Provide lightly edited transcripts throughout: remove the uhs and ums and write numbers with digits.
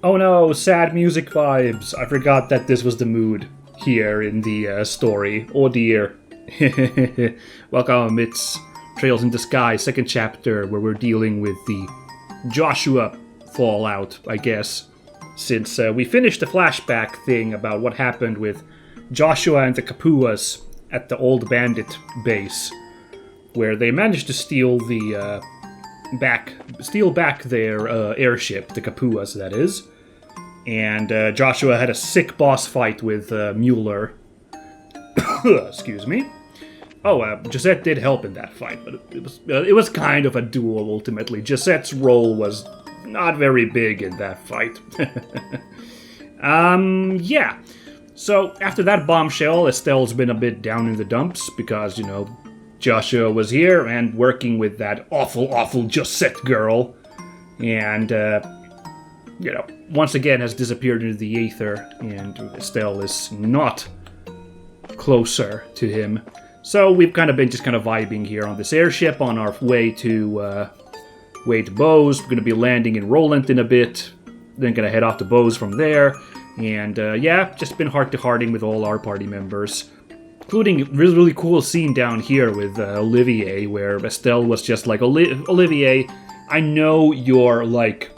Oh no, sad music vibes. I forgot that this was the mood here in the story. Oh dear. Welcome, it's Trails in the Sky, second chapter, where we're dealing with the Joshua fallout, I guess. Since we finished the flashback thing about what happened with Joshua and the Kapuas at the old bandit base, where they managed to steal back their airship, the Kapuas, that is. And Joshua had a sick boss fight with Mueller. Excuse me. Oh, Gisette did help in that fight, but it was kind of a duel ultimately. Gisette's role was not very big in that fight. Yeah. So after that bombshell, Estelle's been a bit down in the dumps because, Joshua was here and working with that awful Gisette girl. And, once again has disappeared into the ether, and Estelle is not closer to him. So we've kind of been just kind of vibing here on this airship on our way to Bose. We're going to be landing in Rolent in a bit, then going to head off to Bose from there. And just been heart-to-hearting with all our party members, including a really cool scene down here with Olivier, where Estelle was just like, Olivier, I know you're like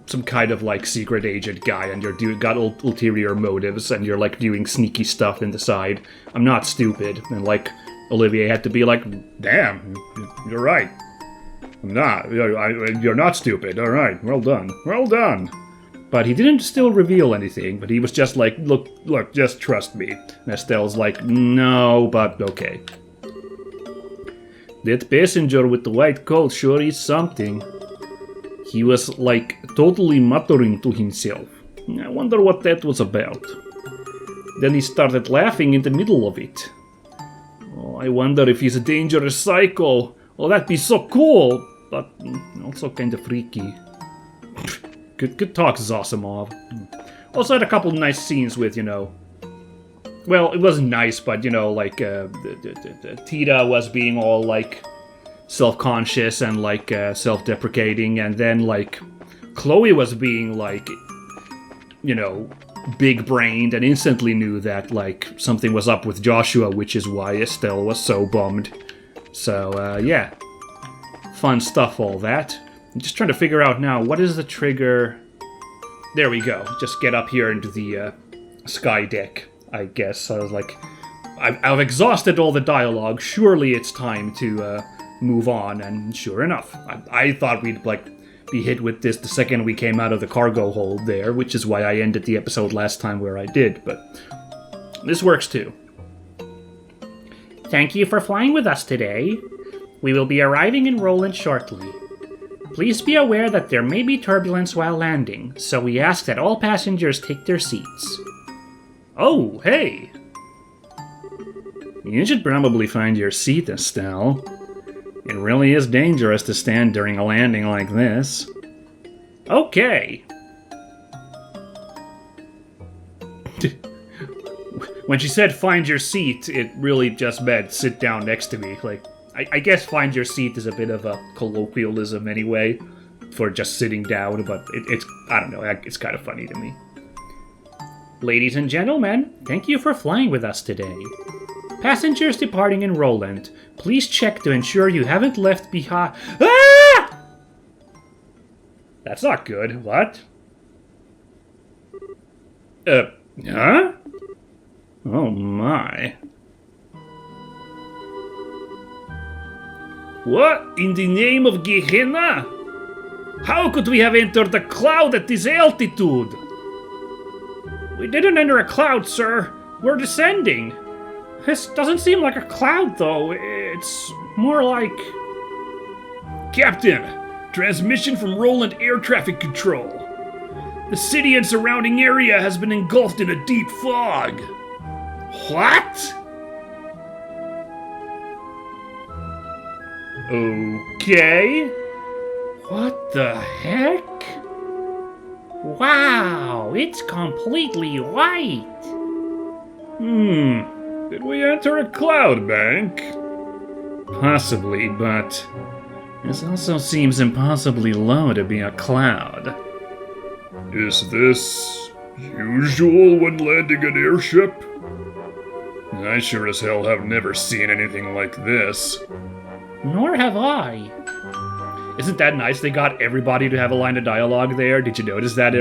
some kind of like secret agent guy and you're got ulterior motives and you're like doing sneaky stuff in the side. I'm not stupid. And like Olivier had to be like, damn, you're right. I'm not. You're not stupid. All right. Well done. But he didn't still reveal anything, but he was just like, look, just trust me. And Estelle's like, no, but okay. That passenger with the white coat sure is something. He was like totally muttering to himself. I wonder what that was about. Then he started laughing in the middle of it. Oh, I wonder if he's a dangerous psycho. Oh, that'd be so cool, but also kind of freaky. Good talk, Zosimov. Also had a couple nice scenes with, well, it wasn't nice, but, like, Tita was being all, like, self-conscious and, like, self-deprecating, and then, like, Chloe was being, like, big-brained and instantly knew that, like, something was up with Joshua, which is why Estelle was so bummed. So, yeah. Fun stuff, all that. I'm just trying to figure out now, what is the trigger? There we go. Just get up here into the sky deck, I guess. I was like, I've exhausted all the dialogue. Surely it's time to move on. And sure enough, I thought we'd like be hit with this the second we came out of the cargo hold there, which is why I ended the episode last time where I did. But this works too. Thank you for flying with us today. We will be arriving in Rolent shortly. Please be aware that there may be turbulence while landing, so we ask that all passengers take their seats. Oh, hey! You should probably find your seat, Estelle. It really is dangerous to stand during a landing like this. Okay! When she said find your seat, it really just meant sit down next to me, like... I guess find your seat is a bit of a colloquialism anyway, for just sitting down, but it's, I don't know, it's kind of funny to me. Ladies and gentlemen, thank you for flying with us today. Passengers departing in Rolent, please check to ensure you haven't left behind... Ah! That's not good. What? Huh? Oh my. What in the name of Gehenna? How could we have entered the cloud at this altitude? We didn't enter a cloud, sir. We're descending. This doesn't seem like a cloud, though. It's more like... Captain, transmission from Rolent Air Traffic Control. The city and surrounding area has been engulfed in a deep fog. What? Okay. What the heck? Wow, it's completely white. Did we enter a cloud bank? Possibly, but this also seems impossibly low to be a cloud. Is this usual when landing an airship? I sure as hell have never seen anything like this. Nor have I. Isn't that nice? They got everybody to have a line of dialogue there. Did you notice that,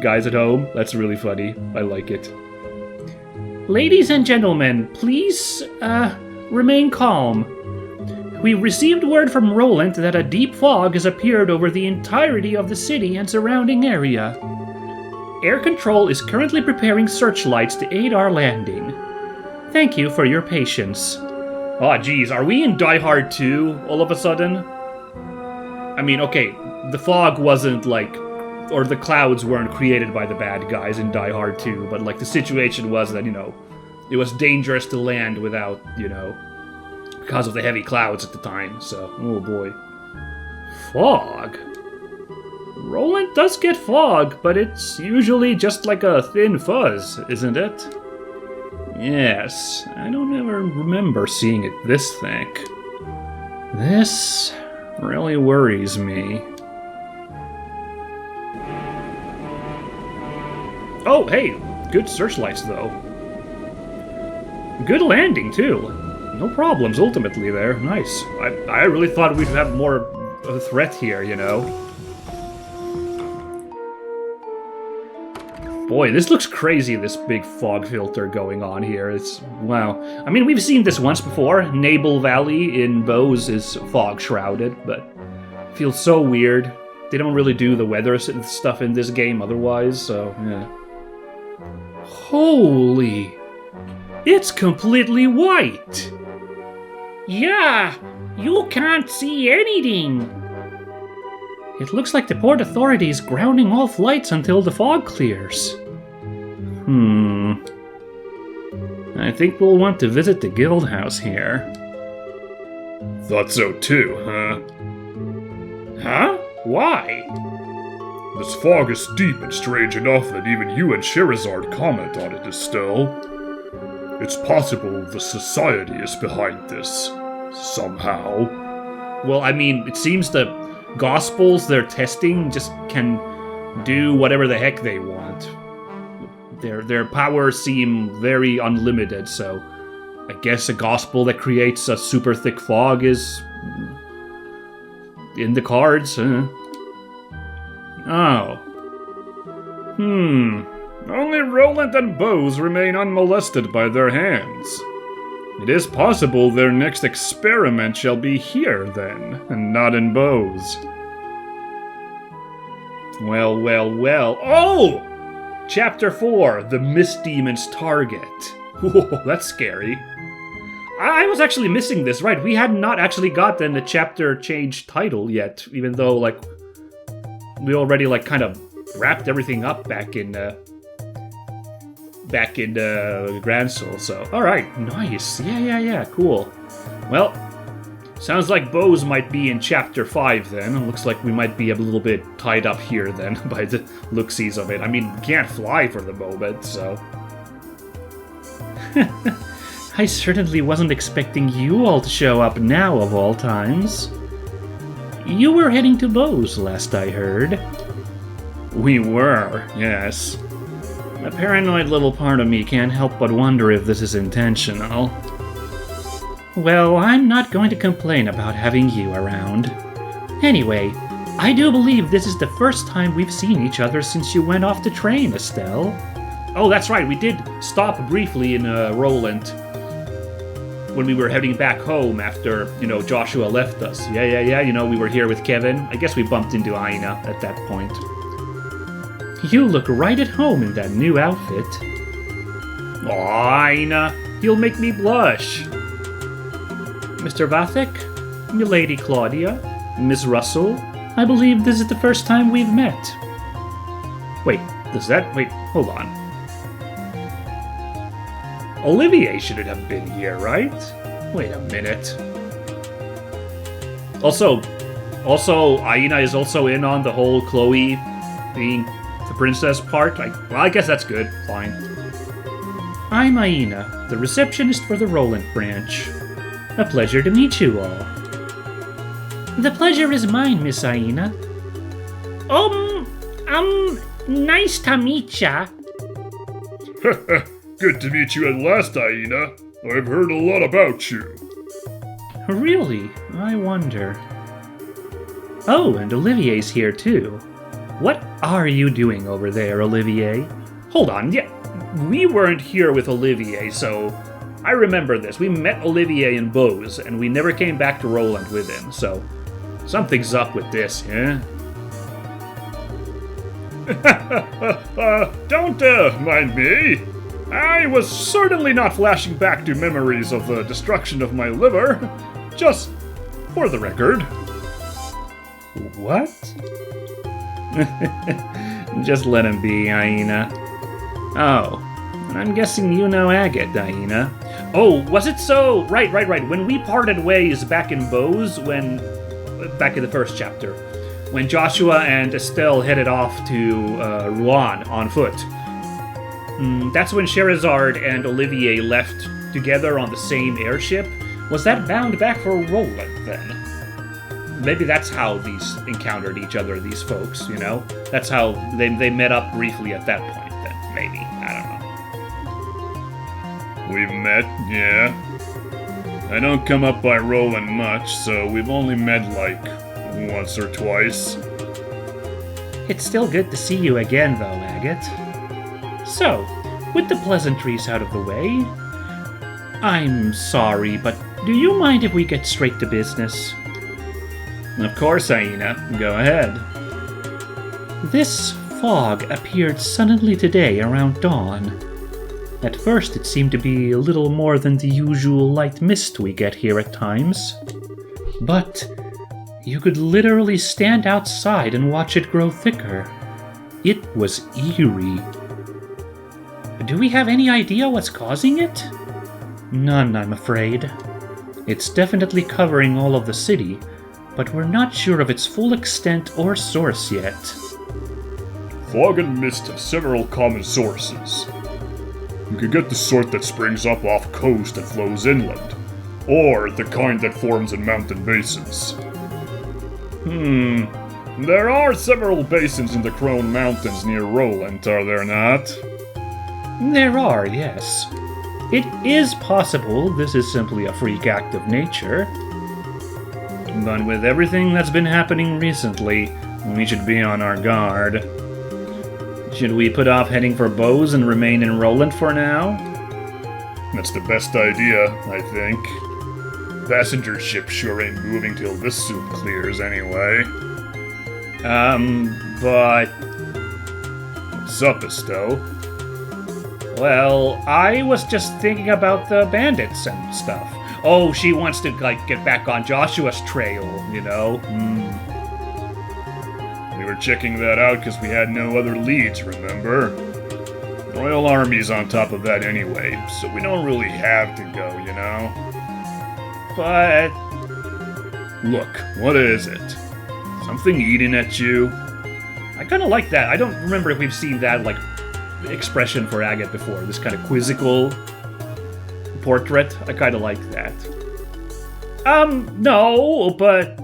guys at home? That's really funny. I like it. Ladies and gentlemen, please, remain calm. We received word from Rolent that a deep fog has appeared over the entirety of the city and surrounding area. Air Control is currently preparing searchlights to aid our landing. Thank you for your patience. Oh, geez, are we in Die Hard 2 all of a sudden? I mean, okay, the fog wasn't like, or the clouds weren't created by the bad guys in Die Hard 2, but like the situation was that, it was dangerous to land without, because of the heavy clouds at the time, so, oh boy. Fog? Rolent does get fog, but it's usually just like a thin fuzz, isn't it? Yes, I don't ever remember seeing it this thick. This really worries me. Oh, hey, good searchlights though. Good landing too. No problems ultimately there. Nice. I really thought we'd have more of a threat here, Boy, this looks crazy, this big fog filter going on here. It's, wow. I mean, we've seen this once before. Nabel Valley in Bose is fog-shrouded, but it feels so weird. They don't really do the weather stuff in this game otherwise, so, yeah. Holy! It's completely white! Yeah, you can't see anything. It looks like the Port Authority is grounding all flights until the fog clears. I think we'll want to visit the guild house here. Thought so too, huh? Huh? Why? This fog is deep and strange enough that even you and Sherazard comment on it, Estelle. It's possible the Society is behind this, somehow. Well, I mean, it seems the Gospels they're testing just can do whatever the heck they want. Their powers seem very unlimited, so I guess a gospel that creates a super thick fog is in the cards, huh? Oh. Only Rolent and Bose remain unmolested by their hands. It is possible their next experiment shall be here, then, and not in Bose. Well. Oh! Chapter 4, The Mist Demon's Target. Whoa, that's scary. I was actually missing this, right? We had not actually gotten the chapter change title yet, even though, like, we already, like, kind of wrapped everything up back in Grand Soul, so... Alright, nice. Yeah, cool. Well, sounds like Bose might be in Chapter 5 then. It looks like we might be a little bit tied up here then, by the look-sees of it. I mean, we can't fly for the moment, so... I certainly wasn't expecting you all to show up now, of all times. You were heading to Bose, last I heard. We were, yes. A paranoid little part of me can't help but wonder if this is intentional. Well, I'm not going to complain about having you around. Anyway, I do believe this is the first time we've seen each other since you went off the train, Estelle. Oh, that's right, we did stop briefly in Rolent when we were heading back home after, Joshua left us. Yeah, we were here with Kevin. I guess we bumped into Aina at that point. You look right at home in that new outfit. Aw, Aina, you'll make me blush. Mr. Vathek, Milady Claudia, Miss Russell, I believe this is the first time we've met. Wait, hold on. Olivier shouldn't have been here, right? Wait a minute. Also, Aina is also in on the whole Chloe being the princess part. I guess that's good. Fine. I'm Aina, the receptionist for the Rolent branch. A pleasure to meet you all. The pleasure is mine, Miss Aina. Nice to meet ya. Good to meet you at last, Aina. I've heard a lot about you. Really? I wonder. Oh, and Olivier's here too. What are you doing over there, Olivier? Hold on, yeah, we weren't here with Olivier, so I remember this. We met Olivier in Bose, and we never came back to Rolent with him, so something's up with this, yeah? Don't mind me. I was certainly not flashing back to memories of the destruction of my liver. Just for the record. What? Just let him be, Aina. Oh, I'm guessing you know Agate, Aina. Oh, was it so? Right. When we parted ways back in Bose, back in the first chapter, when Joshua and Estelle headed off to Rouen on foot. That's when Sherazard and Olivier left together on the same airship. Was that bound back for Rolent then? Maybe that's how these encountered each other, these folks, you know? That's how they met up briefly at that point then, maybe. I don't know. We've met, yeah. I don't come up by Rolent much, so we've only met like once or twice. It's still good to see you again, though, Agate. So, with the pleasantries out of the way, I'm sorry, but do you mind if we get straight to business? Of course, Aina. Go ahead. This fog appeared suddenly today around dawn. At first it seemed to be a little more than the usual light mist we get here at times. But you could literally stand outside and watch it grow thicker. It was eerie. Do we have any idea what's causing it? None, I'm afraid. It's definitely covering all of the city, but we're not sure of its full extent or source yet. Fog and mist have several common sources. You can get the sort that springs up off coast and flows inland, or the kind that forms in mountain basins. There are several basins in the Crone Mountains near Rolent, are there not? There are, yes. It is possible this is simply a freak act of nature. But with everything that's been happening recently, we should be on our guard. Should we put off heading for Bose and remain in Rolent for now? That's the best idea, I think. Passenger ship sure ain't moving till this soup clears anyway. But... What's up, Estelle? Well, I was just thinking about the bandits and stuff. Oh, she wants to, get back on Joshua's trail, you know? We were checking that out because we had no other leads, remember? Royal Army's on top of that anyway, so we don't really have to go, you know? But... Look, what is it? Something eating at you? I kind of like that. I don't remember if we've seen that, expression for Agate before. This kind of quizzical portrait. I kind of like that. No, but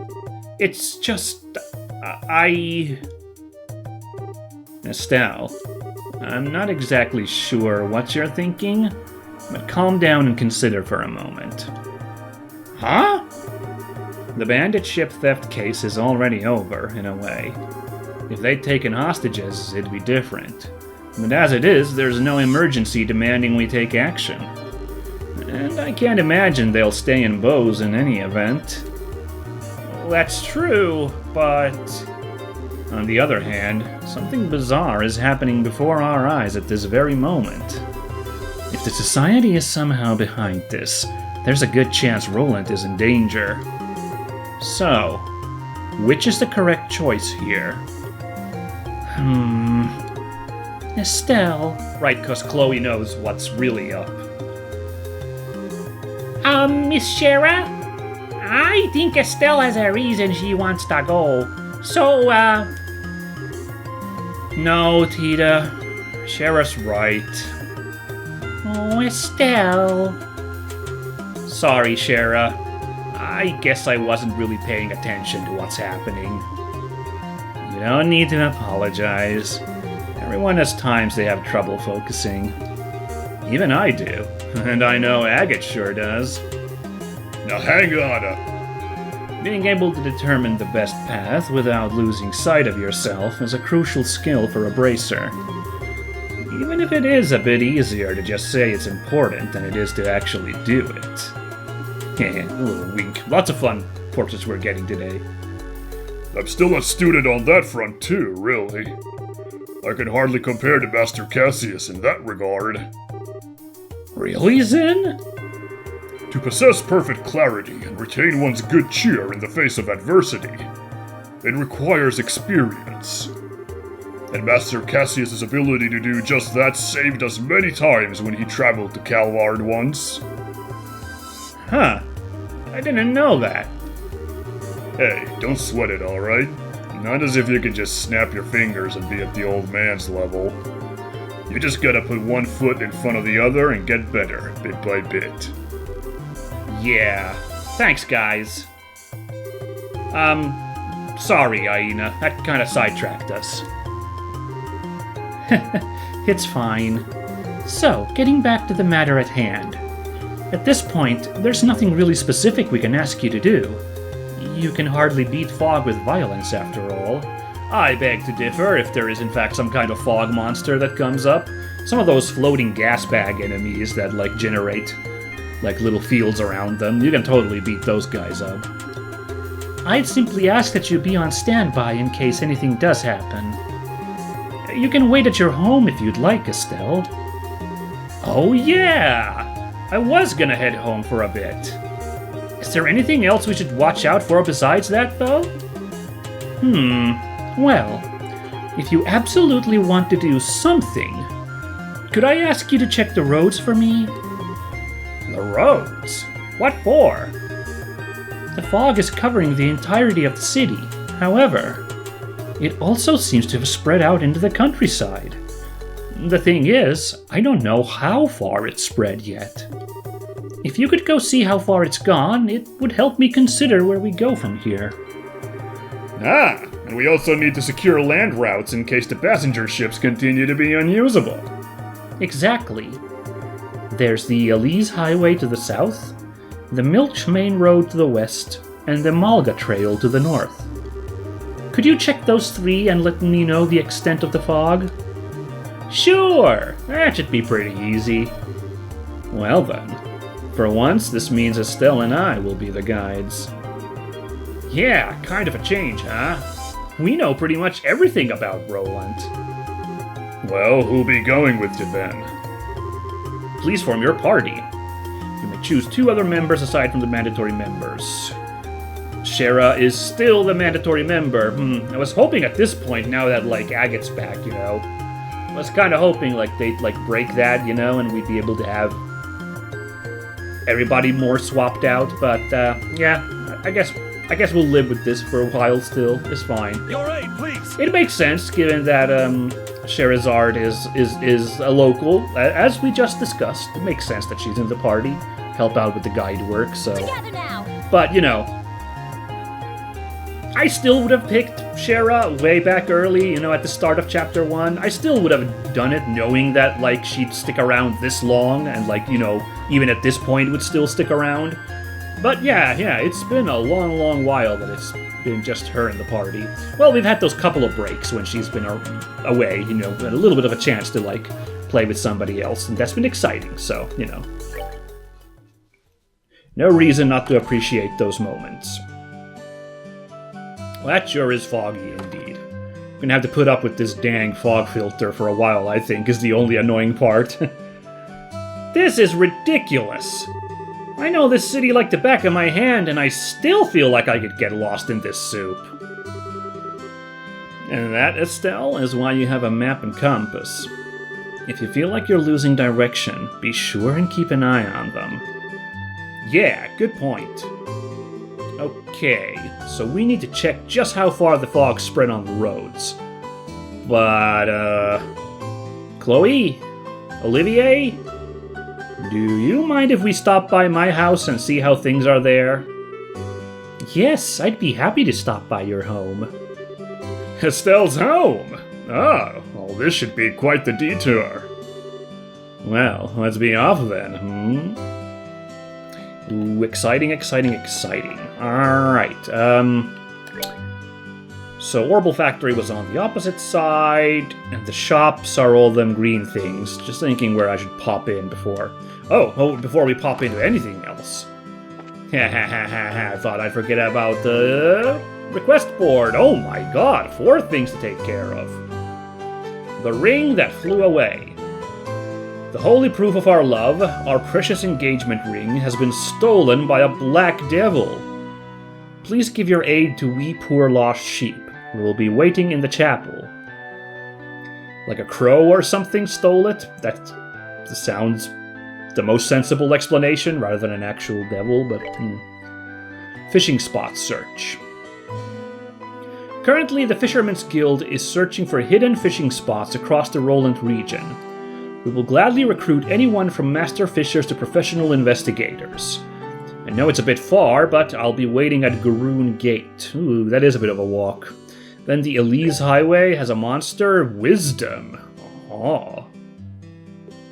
it's just... Estelle, I'm not exactly sure what you're thinking, but calm down and consider for a moment. Huh? The bandit ship theft case is already over, in a way. If they'd taken hostages, it'd be different. But as it is, there's no emergency demanding we take action. And I can't imagine they'll stay in Bose in any event. Well, that's true, but... On the other hand, something bizarre is happening before our eyes at this very moment. If the Society is somehow behind this, there's a good chance Rolent is in danger. So, which is the correct choice here? Estelle. Right, because Chloe knows what's really up. Miss Shara? I think Estelle has a reason she wants to go. So, No, Tita. Shara's right. Oh, Estelle. Sorry, Shara. I guess I wasn't really paying attention to what's happening. You don't need to apologize. Everyone has times they have trouble focusing. Even I do. And I know Agate sure does. Now hang on. Being able to determine the best path without losing sight of yourself is a crucial skill for a bracer. Even if it is a bit easier to just say it's important than it is to actually do it. A little wink. Lots of fun portraits we're getting today. I'm still a student on that front too, really. I can hardly compare to Master Cassius in that regard. Really, Zen? To possess perfect clarity and retain one's good cheer in the face of adversity, it requires experience. And Master Cassius's ability to do just that saved us many times when he traveled to Calvard once. Huh. I didn't know that. Hey, don't sweat it, alright? Not as if you could just snap your fingers and be at the old man's level. You just gotta put one foot in front of the other and get better, bit by bit. Yeah. Thanks, guys. Sorry, Aina. That kinda sidetracked us. It's fine. So, getting back to the matter at hand. At this point, there's nothing really specific we can ask you to do. You can hardly beat fog with violence, after all. I beg to differ if there is in fact some kind of fog monster that comes up. Some of those floating gas bag enemies that, generate, little fields around them. You can totally beat those guys up. I'd simply ask that you be on standby in case anything does happen. You can wait at your home if you'd like, Estelle. Oh yeah! I was gonna head home for a bit. Is there anything else we should watch out for besides that, though? Well, if you absolutely want to do something, could I ask you to check the roads for me? The roads? What for? The fog is covering the entirety of the city. However, it also seems to have spread out into the countryside. The thing is, I don't know how far it's spread yet. If you could go see how far it's gone, it would help me consider where we go from here. Ah, and we also need to secure land routes in case the passenger ships continue to be unusable. Exactly. There's the Elise Highway to the south, the Milch Main Road to the west, and the Malga Trail to the north. Could you check those three and let me know the extent of the fog? Sure! That should be pretty easy. Well then, for once this means Estelle and I will be the guides. Yeah, kind of a change, huh? We know pretty much everything about Rolent. Well, who'll be going with you then? Please form your party. You may choose 2 other members aside from the mandatory members. Shara is still the mandatory member. I was hoping at this point, now that, Agate's back, I was kind of hoping, they'd, break that, and we'd be able to have everybody more swapped out, but, yeah, I guess we'll live with this for a while still. It's fine. Your aid, please! It makes sense, given that, Sherazard is a local, as we just discussed. It makes sense that she's in the party, help out with the guide work, so... Together now! But, I still would have picked Shara way back early, at the start of Chapter 1. I still would have done it knowing that, she'd stick around this long, and, even at this point would still stick around. But yeah, it's been a long, long while that it's been just her in the party. Well, we've had those couple of breaks when she's been away, had a little bit of a chance to, play with somebody else, and that's been exciting, so, No reason not to appreciate those moments. Well, that sure is foggy indeed. I'm gonna have to put up with this dang fog filter for a while, I think, is the only annoying part. This is ridiculous! I know this city like the back of my hand, and I still feel like I could get lost in this soup. And that, Estelle, is why you have a map and compass. If you feel like you're losing direction, be sure and keep an eye on them. Yeah, good point. Okay, so we need to check just how far the fog spread on the roads. But, Chloe? Olivier? Do you mind if we stop by my house and see how things are there? Yes, I'd be happy to stop by your home. Estelle's home! Oh, Oh, this should be quite the detour. Well, let's be off then, Ooh, exciting, exciting, exciting. Alright, so Orbital Factory was on the opposite side, and the shops are all them green things. Just thinking where I should pop in before... before we pop into anything else. I thought I'd forget about the request board. Oh my god, 4 things to take care of. The ring that flew away. The holy proof of our love, our precious engagement ring, has been stolen by a black devil. Please give your aid to we poor lost sheep. We will be waiting in the chapel. Like a crow or something stole it? That sounds the most sensible explanation rather than an actual devil, but... Fishing spot search. Currently, the Fisherman's Guild is searching for hidden fishing spots across the Rolent region. We will gladly recruit anyone from master fishers to professional investigators. I know it's a bit far, but I'll be waiting at Garoon Gate. Ooh, that is a bit of a walk. Then the Elise Highway has a monster, Wisdom. Oh.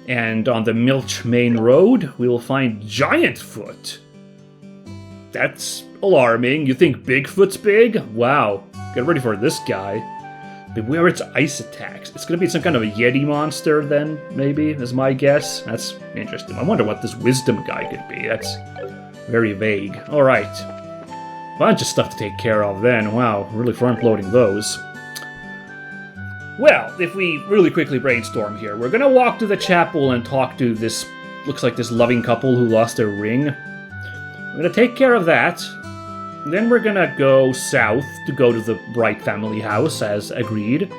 And on the Milch Main Road, we will find Giantfoot. That's alarming. You think Bigfoot's big? Wow. Get ready for this guy. Beware its ice attacks. It's gonna be some kind of a Yeti monster then, maybe, is my guess. That's interesting. I wonder what this Wisdom guy could be. That's very vague. Alright. Bunch of stuff to take care of then. Wow, really front-loading those. Well, if we really quickly brainstorm here, we're gonna walk to the chapel and talk to this, looks like this loving couple who lost their ring. We're gonna take care of that. Then we're gonna go south to go to the Bright family house, as agreed.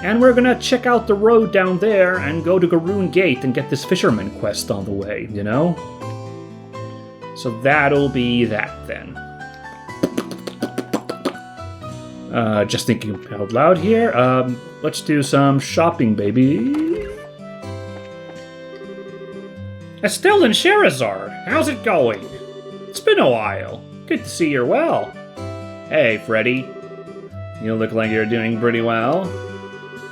And we're gonna check out the road down there and go to Garoon Gate and get this fisherman quest on the way, you know? So that'll be that then. Just thinking out loud here. Let's do some shopping, baby. Estelle and Sherazard, how's it going? It's been a while. Good to see you're well. Hey, Freddy. You look like you're doing pretty well.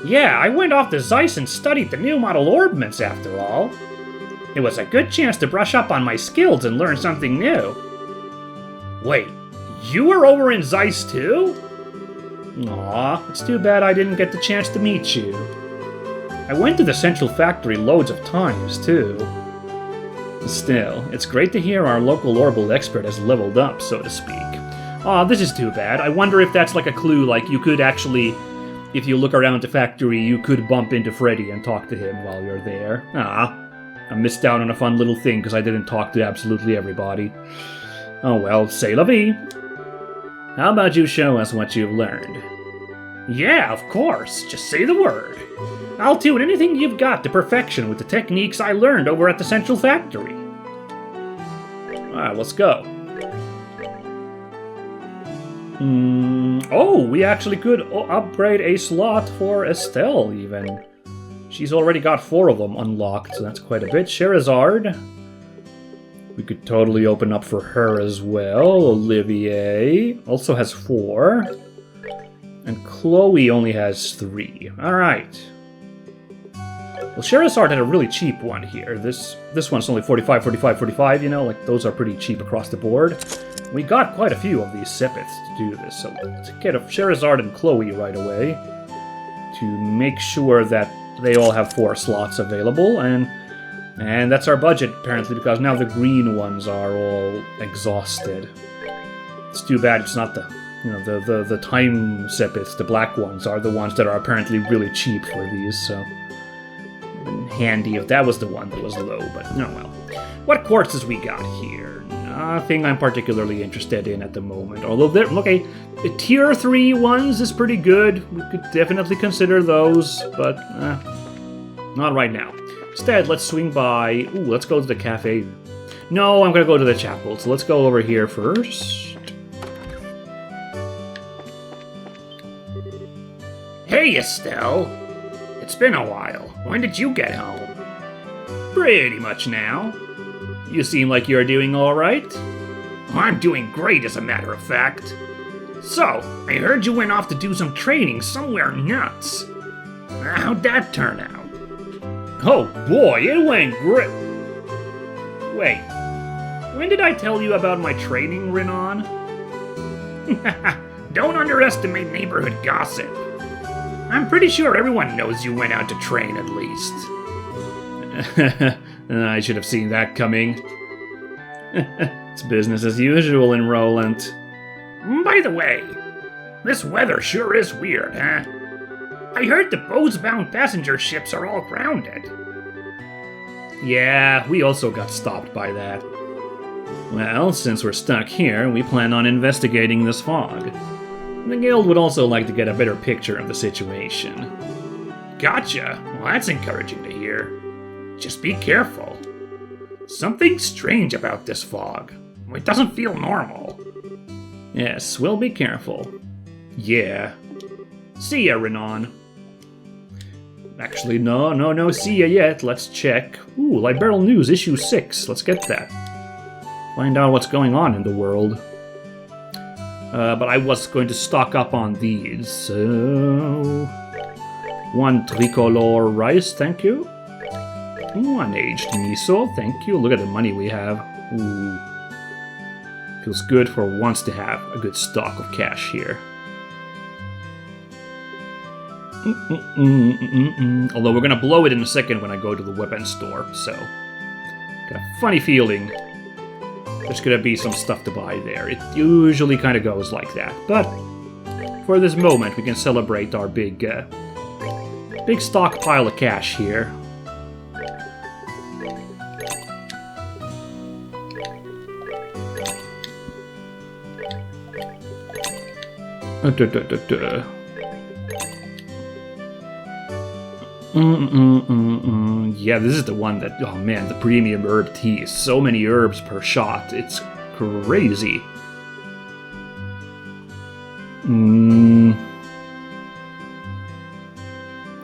Yeah, I went off to Zeiss and studied the new model orbments after all. It was a good chance to brush up on my skills and learn something new. Wait, you were over in Zeiss too? Aw, it's too bad I didn't get the chance to meet you. I went to the Central Factory loads of times too. Still, it's great to hear our local Orbital expert has leveled up, so to speak. Aw, this is too bad. I wonder if that's like a clue, like you could actually, if you look around the factory, you could bump into Freddy and talk to him while you're there. I missed out on a fun little thing because I didn't talk to absolutely everybody. Oh well, c'est la vie. How about you show us what you've learned? Yeah, of course. Just say the word. I'll tune anything you've got to perfection with the techniques I learned over at the Central Factory. Alright, let's go. Oh, we actually could upgrade a slot for Estelle, even. She's already got 4 of them unlocked, so that's quite a bit. Sherazard. We could totally open up for her as well. Olivier also has 4. And Chloe only has 3. Alright. Well, Sherazard had a really cheap one here. This one's only 45, 45, 45, you know? Like, those are pretty cheap across the board. We got quite a few of these Sepiths to do this, so let's get Sherazard and Chloe right away to make sure that they all have 4 slots available, and that's our budget, apparently, because now the green ones are all exhausted. It's too bad it's not the, you know, the time Sepiths, the black ones, are the ones that are apparently really cheap for these, so... handy if that was the one that was low, but oh well. What quartzes we got here? Nothing I'm particularly interested in at the moment, although there, okay, the tier 3 ones is pretty good. We could definitely consider those, but not right now. Instead, let's swing by... Ooh, let's go to the cafe. No, I'm gonna go to the chapel, so let's go over here first. Hey, Estelle! It's been a while. When did you get home? Pretty much now. You seem like you're doing alright. I'm doing great, as a matter of fact. So, I heard you went off to do some training somewhere nuts. How'd that turn out? Oh boy, it went great. Wait, when did I tell you about my training, Renan? Don't underestimate neighborhood gossip. I'm pretty sure everyone knows you went out to train at least. I should have seen that coming. It's business as usual in Rolent. By the way, this weather sure is weird, huh? I heard the boats-bound passenger ships are all grounded. Yeah, we also got stopped by that. Well, since we're stuck here, we plan on investigating this fog. The guild would also like to get a better picture of the situation. Gotcha. Well, that's encouraging to hear. Just be careful. Something strange about this fog. It doesn't feel normal. Yes, we'll be careful. Yeah. See ya, Renan. Actually, no, see ya yet. Let's check. Ooh, Liberal News, issue 6. Let's get that. Find out what's going on in the world. But I was going to stock up on these, so... 1 tricolor rice, thank you. 1 aged miso, thank you. Look at the money we have. Ooh. Feels good for once to have a good stock of cash here. Although we're gonna blow it in a second when I go to the weapon store, so... Got a funny feeling there's gonna be some stuff to buy there. It usually kind of goes like that, but for this moment we can celebrate our big stockpile of cash here. Yeah, this is the one that, oh man, the premium herb tea. So many herbs per shot. It's crazy.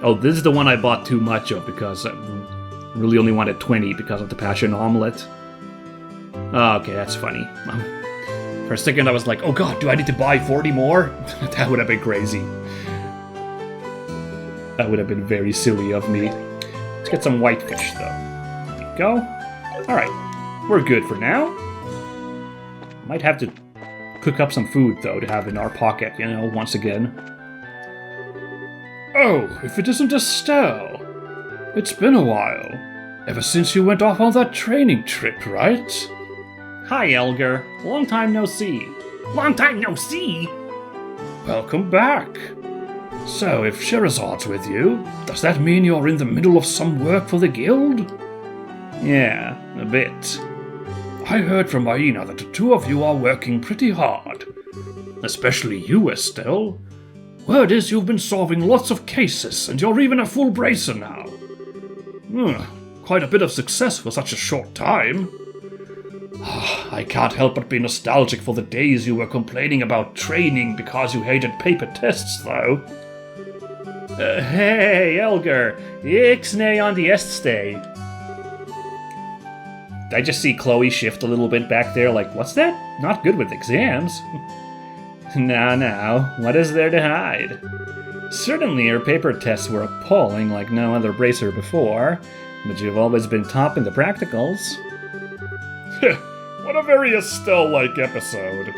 Oh, this is the one I bought too much of because I really only wanted 20 because of the passion omelette. Oh, okay, that's funny. For a second I was like, oh god, do I need to buy 40 more? That would have been crazy. That would have been very silly of me. Let's get some whitefish, though. There we go. Alright, we're good for now. Might have to cook up some food, though, to have in our pocket, you know, once again. Oh, if it isn't Estelle. It's been a while. Ever since you went off on that training trip, right? Hi, Elgar. Long time no see. Long time no see? Welcome back. So, if Sherazad's with you, does that mean you're in the middle of some work for the guild? Yeah, a bit. I heard from Aina that the two of you are working pretty hard. Especially you, Estelle. Word is you've been solving lots of cases, and you're even a full bracer now. Quite a bit of success for such a short time. I can't help but be nostalgic for the days you were complaining about training because you hated paper tests, though. Hey, Elgar, ixnay on the eststay. Did I just see Chloe shift a little bit back there like, what's that? Not good with exams. Now, what is there to hide? Certainly your paper tests were appalling like no other bracer before, but you've always been top in the practicals. What a very Estelle-like episode.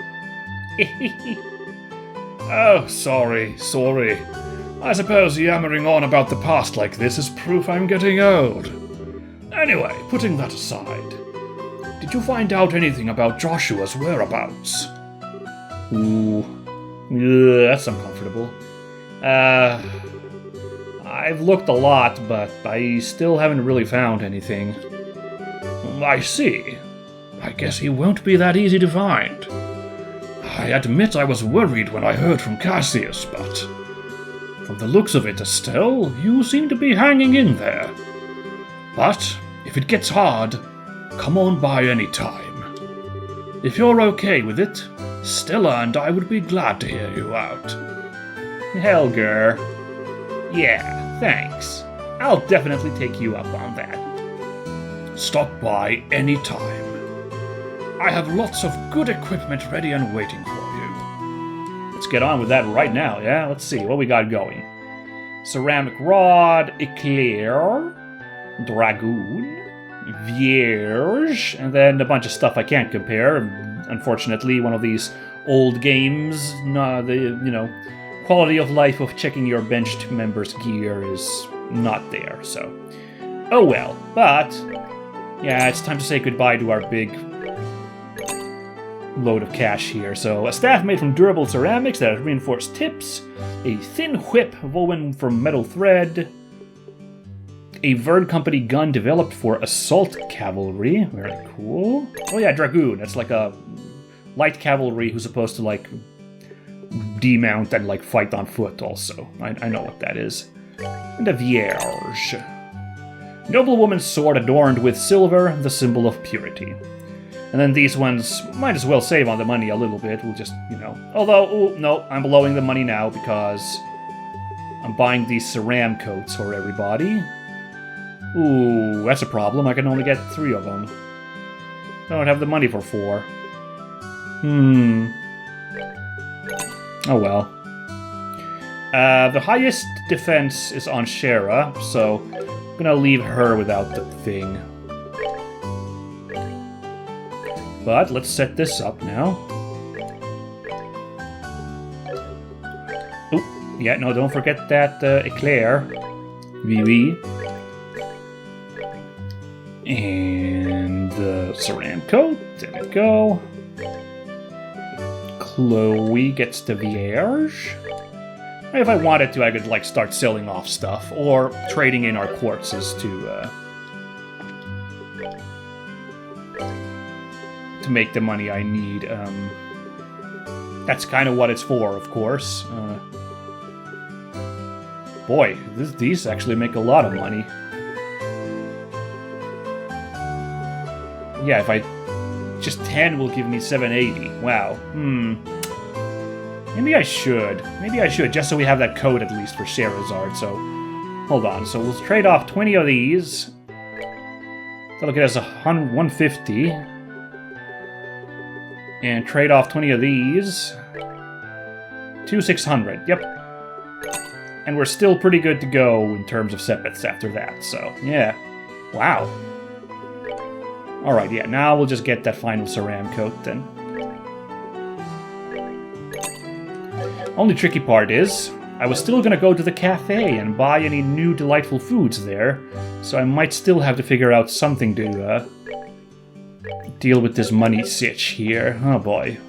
Oh, sorry. I suppose yammering on about the past like this is proof I'm getting old. Anyway, putting that aside, did you find out anything about Joshua's whereabouts? Ooh. That's uncomfortable. I've looked a lot, but I still haven't really found anything. I see. I guess he won't be that easy to find. I admit I was worried when I heard from Cassius, but from the looks of it, Estelle, you seem to be hanging in there. But if it gets hard, come on by any time. If you're okay with it, Stella and I would be glad to hear you out. Helger. Yeah, thanks. I'll definitely take you up on that. Stop by any time. I have lots of good equipment ready and waiting for you. Let's get on with that right now, yeah? Let's see what we got going. ceramic rod, eclair, dragoon, vierge, and then a bunch of stuff I can't compare. Unfortunately, one of these old games, the quality of life of checking your benched members' gear is not there, so oh well. But yeah, it's time to say goodbye to our big load of cash here. So a staff made from durable ceramics that has reinforced tips, a thin whip woven from metal thread, a Verd Company gun developed for assault cavalry. Very cool. Oh yeah, dragoon. That's like a light cavalry who's supposed to like demount and like fight on foot also. I know what that is. And a vierge. Noblewoman's sword adorned with silver, the symbol of purity. And then these ones might as well save on the money a little bit. We'll just, Although, ooh, no, I'm blowing the money now because I'm buying these ceram coats for everybody. Ooh, that's a problem. I can only get 3 of them. I don't have the money for 4. Oh well. The highest defense is on Shara, so I'm gonna leave her without the thing. But let's set this up now. Oh, yeah, no, don't forget that eclair. Oui. And the ceram coat. There we go. Chloe gets the vierge. If I wanted to, I could like start selling off stuff or trading in our quartzes to make the money I need. That's kind of what it's for, of course. Boy, these actually make a lot of money. Yeah, if I... Just 10 will give me 780. Wow. Maybe I should. Just so we have that code at least for Sherazard, so... Hold on, so we'll trade off 20 of these. That'll get us 150. And trade off 20 of these. 600, yep. And we're still pretty good to go in terms of sepets after that, so... Yeah. Wow. Alright, yeah, now we'll just get that final ceram coat then. Only tricky part is, I was still gonna go to the cafe and buy any new delightful foods there, so I might still have to figure out something to deal with this money sitch here. Oh boy.